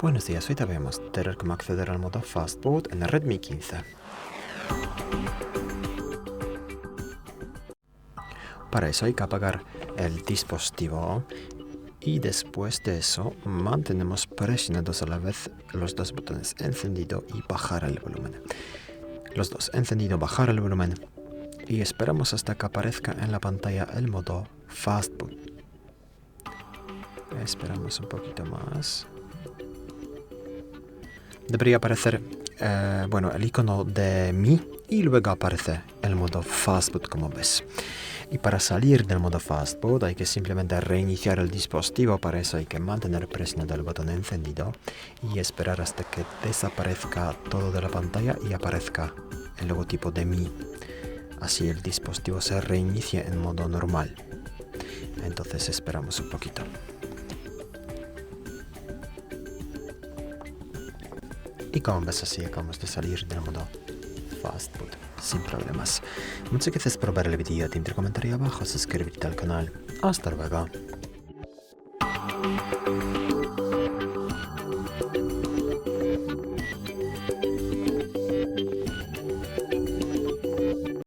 Buenos días, hoy te voy a mostrar cómo acceder al modo Fastboot en Redmi 15. Para eso hay que apagar el dispositivo y después de eso mantenemos presionados a la vez los dos botones encendido y bajar el volumen. Los dos, encendido, bajar el volumen y esperamos hasta que aparezca en la pantalla el modo Fastboot. Esperamos un poquito más. Debería aparecer el icono de Mi y luego aparece el modo Fastboot, como ves. Y para salir del modo Fastboot hay que simplemente reiniciar el dispositivo. Para eso hay que mantener presionado el botón encendido y esperar hasta que desaparezca todo de la pantalla y aparezca el logotipo de Mi. Así el dispositivo se reinicia en modo normal. Entonces esperamos un poquito. Y como ves, así acabamos de salir del modo Fastboot sin problemas. Muchas gracias por ver el vídeo. Te invito a comentar ahí abajo, suscribirte al canal. Hasta luego.